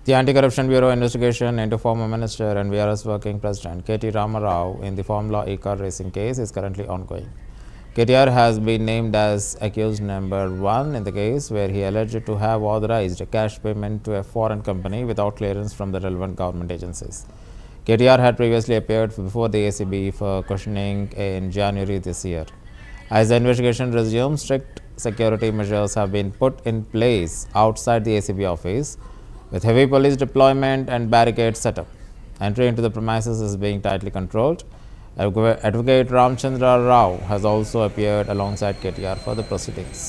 The Anti-Corruption Bureau investigation into former Minister and VRS Working President K.T. Ramarao in the Formula E-car racing case is currently ongoing. KTR has been named as accused number 1 in the case, where he alleged to have authorized a cash payment to a foreign company without clearance from the relevant government agencies. KTR had previously appeared before the ACB for questioning in January this year. As the investigation resumes, strict security measures have been put in place outside the ACB office, with heavy police deployment and barricades set up. Entry into the premises is being tightly controlled. Advocate Ramchandra Rao has also appeared alongside KTR for the proceedings.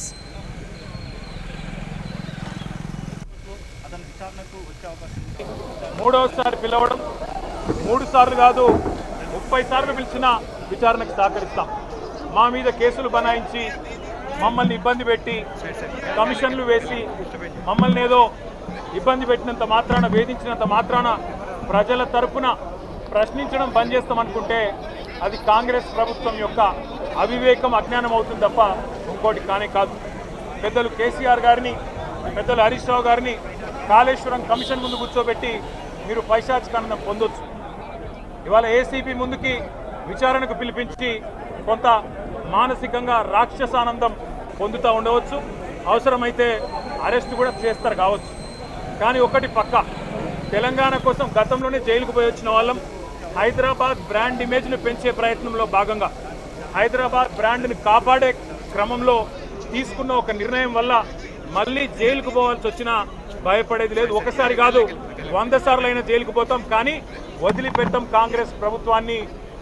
మూడోసారి పిలవడం 3 సార్లు కాదు 30 సార్లు పిలిచినా విచారణకు సహకరిస్తాం. మా మీద కేసులు బనాయించి మమ్మల్ని ఇబ్బంది పెట్టి కమిషన్లు వేసి మమ్మల్ని ఏదో ఇబ్బంది పెట్టినంత మాత్రాన వేధించినంత మాత్రాన ప్రజల తరపున ప్రశ్నించడం బంద్ చేస్తామనుకుంటే అది కాంగ్రెస్ ప్రభుత్వం యొక్క అవివేకం, అజ్ఞానం అవుతుంది తప్ప ఇంకోటి కానే కాదు. పెద్దలు కేసీఆర్ గారిని, పెద్దలు హరీష్ రావు గారిని కాళేశ్వరం కమిషన్ ముందు కూర్చోబెట్టి మీరు పైశాచికానందం పొందొచ్చు. ఇవాళ ఏసీబీ ముందుకి విచారణకు పిలిపించి కొంత మానసికంగా రాక్షసానందం పొందుతూ ఉండవచ్చు. అవసరమైతే అరెస్ట్ కూడా చేస్తారు కావచ్చు. కానీ ఒకటి పక్క, తెలంగాణ కోసం గతంలోనే జైలుకు పోయి వచ్చిన వాళ్ళం. హైదరాబాద్ బ్రాండ్ ఇమేజ్ను పెంచే ప్రయత్నంలో భాగంగా హైదరాబాద్ బ్రాండ్ని కాపాడే క్రమంలో తీసుకున్న ఒక నిర్ణయం వల్ల మళ్ళీ జైలుకు పోవాల్సి వచ్చినా భయపడేది లేదు. ఒకసారి కాదు 100 సార్లు అయినా జైలుకు పోతాం, కానీ వదిలిపెట్టాం కాంగ్రెస్ ప్రభుత్వాన్ని,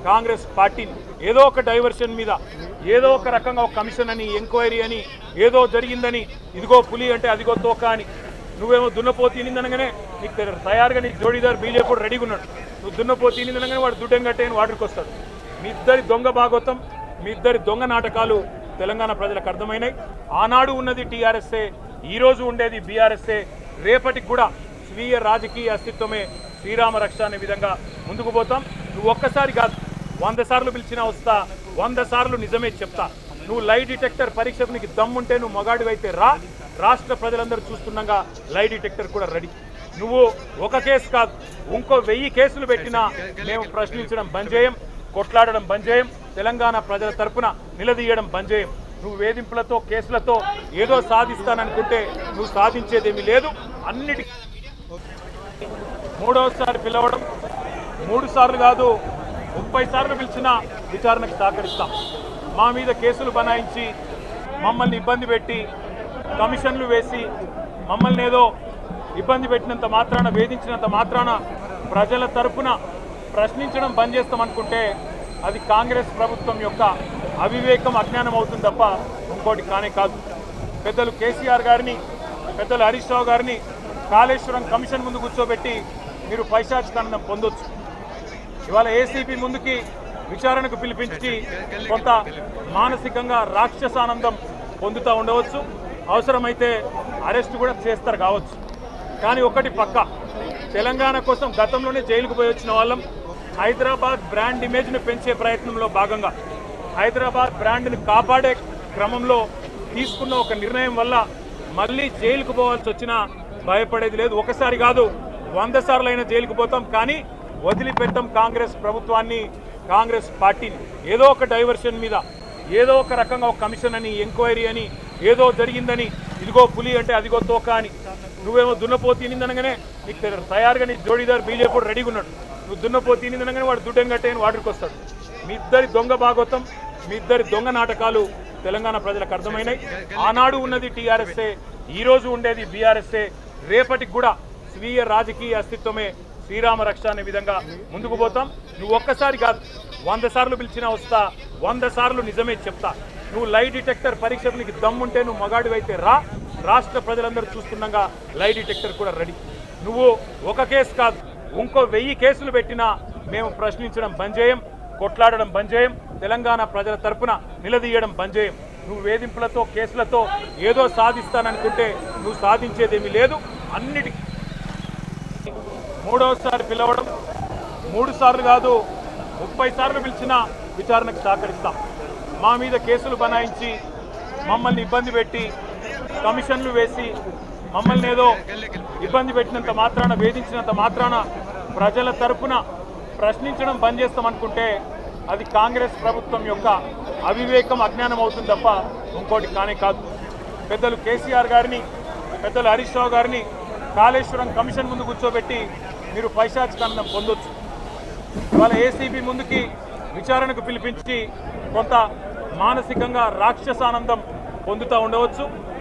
కాంగ్రెస్ పార్టీని. ఏదో ఒక డైవర్షన్ మీద, ఏదో ఒక రకంగా ఒక కమిషన్ అని, ఎంక్వైరీ అని, ఏదో జరిగిందని, ఇదిగో పులి అంటే అదిగో తోక అని, నువ్వేమో దున్నపోతు తినిందనగానే నీకు తయారుగా నీకు జోడీదారు బీజేపీ కూడా రెడీగా ఉన్నాడు. నువ్వు దున్నపోతు తినిందనగానే వాడు దుడ్డం కట్టేయని వాడికి వస్తాడు. మీ ఇద్దరి దొంగ భాగవతం, మీ ఇద్దరి దొంగ నాటకాలు తెలంగాణ ప్రజలకు అర్థమైనాయి. ఆనాడు ఉన్నది టీఆర్ఎస్ఏ, ఈరోజు ఉండేది బీఆర్ఎస్ఏ, రేపటికి కూడా స్వీయ రాజకీయ అస్తిత్వమే శ్రీరామ రక్ష అనే విధంగా ముందుకు పోతాం. నువ్వు ఒక్కసారి కాదు 100 సార్లు పిలిచినా వస్తా, 100 సార్లు నిజమే చెప్తా. నువ్వు లై డిటెక్టర్ పరీక్షకు నీకు దమ్ముంటే నువ్వు మగాడివైతే రా. రాష్ట్ర ప్రజలందరూ చూస్తుండగా లై డిటెక్టర్ కూడా రెడీ. నువ్వు ఒక కేసు కాదు, ఇంకో 1000 కేసులు పెట్టినా మేము ప్రశ్నించడం బంద్ చేయం, కొట్లాడడం బంద్ చేయం, తెలంగాణ ప్రజల తరపున నిలదీయడం బంద్ చేయం. నువ్వు వేధింపులతో, కేసులతో ఏదో సాధిస్తాననుకుంటే నువ్వు సాధించేదేమీ లేదు. అన్నిటి మూడోసారి పిలవడం 3 సార్లు కాదు 30 సార్లు పిలిచినా విచారణకు సహకరిస్తాం. మా మీద కేసులు బనాయించి మమ్మల్ని ఇబ్బంది పెట్టి కమిషన్లు వేసి మమ్మల్ని ఏదో ఇబ్బంది పెట్టినంత మాత్రాన, వేధించినంత మాత్రాన ప్రజల తరపున ప్రశ్నించడం బంద్ చేస్తామనుకుంటే అది కాంగ్రెస్ ప్రభుత్వం యొక్క అవివేకం, అజ్ఞానం అవుతుంది తప్ప ఇంకోటి కానే కాదు. పెద్దలు కేసీఆర్ గారిని, పెద్దలు హరీష్ రావు గారిని కాళేశ్వరం కమిషన్ ముందు కూర్చోబెట్టి మీరు పైశాచికానందం పొందొచ్చు. ఇవాళ ఏసీబీ ముందుకి విచారణకు పిలిపించి కొంత మానసికంగా రాక్షసానందం పొందుతూ ఉండవచ్చు. అవసరమైతే అరెస్ట్ కూడా చేస్తారు కావచ్చు. కానీ ఒకటి పక్క, తెలంగాణ కోసం గతంలోనే జైలుకు పోయి వచ్చిన వాళ్ళం. హైదరాబాద్ బ్రాండ్ ఇమేజ్ను పెంచే ప్రయత్నంలో భాగంగా హైదరాబాద్ బ్రాండ్ని కాపాడే క్రమంలో తీసుకున్న ఒక నిర్ణయం వల్ల మళ్ళీ జైలుకు పోవాల్సి వచ్చినా భయపడేది లేదు. ఒకసారి కాదు 100 సార్లు అయినా జైలుకు పోతాం, కానీ వదిలిపెట్టాం కాంగ్రెస్ ప్రభుత్వాన్ని, కాంగ్రెస్ పార్టీని. ఏదో ఒక డైవర్షన్ మీద, ఏదో ఒక రకంగా ఒక కమిషన్ అని, ఎంక్వైరీ అని, ఏదో జరిగిందని, ఇదిగో పులి అంటే అదిగో తోక అని, నువ్వేమో దున్నపోతు తినిందనగానే నీకు తయారుగా నీకు జోడీదారు బీజేపీ కూడా రెడీగా ఉన్నాడు. నువ్వు దున్నపోతు తినిందనగానే వాడు దుడ్డం కట్టేయని వాడికి వస్తాడు. మీ ఇద్దరి దొంగ భాగవతం, మీ ఇద్దరి దొంగ నాటకాలు తెలంగాణ ప్రజలకు అర్థమైనాయి. ఆనాడు ఉన్నది టీఆర్ఎస్ఏ, ఈరోజు ఉండేది బీఆర్ఎస్ఏ, రేపటికి కూడా స్వీయ రాజకీయ అస్తిత్వమే శ్రీరామ రక్ష అనే విధంగా ముందుకు పోతాం. నువ్వు ఒక్కసారి కాదు 100 సార్లు పిలిచినా వస్తా, 100 సార్లు నిజమే చెప్తా. నువ్వు లై డిటెక్టర్ పరీక్షకు నీకు దమ్ముంటే నువ్వు మగాడివైతే రా. రాష్ట్ర ప్రజలందరూ చూస్తుండగా లై డిటెక్టర్ కూడా రెడీ. నువ్వు ఒక కేసు కాదు, ఇంకో 1000 కేసులు పెట్టినా మేము ప్రశ్నించడం బంద్ చేయం, కొట్లాడడం బంద్ చేయం, తెలంగాణ ప్రజల తరపున నిలదీయడం బంద్ చేయం. నువ్వు వేధింపులతో, కేసులతో ఏదో సాధిస్తాననుకుంటే నువ్వు సాధించేదేమీ లేదు. అన్నిటి మూడోసారి పిలవడం 3 సార్లు కాదు 30 సార్లు పిలిచినా విచారణకు సహకరిస్తాం. మా మీద కేసులు బనాయించి మమ్మల్ని ఇబ్బంది పెట్టి కమిషన్లు వేసి మమ్మల్ని ఏదో ఇబ్బంది పెట్టినంత మాత్రాన, వేధించినంత మాత్రాన ప్రజల తరపున ప్రశ్నించడం బంద్ చేస్తామనుకుంటే అది కాంగ్రెస్ ప్రభుత్వం యొక్క అవివేకం, అజ్ఞానం అవుతుంది తప్ప ఇంకోటి కానే కాదు. పెద్దలు కేసీఆర్ గారిని, పెద్దలు హరీష్ రావు గారిని కాళేశ్వరం కమిషన్ ముందు కూర్చోబెట్టి మీరు పైశాచికానందం పొందొచ్చు. ఇవాళ ఏసీబీ ముందుకి విచారణకు పిలిపించి కొంత మానసికంగా రాక్షసానందం పొందుతూ ఉండవచ్చు.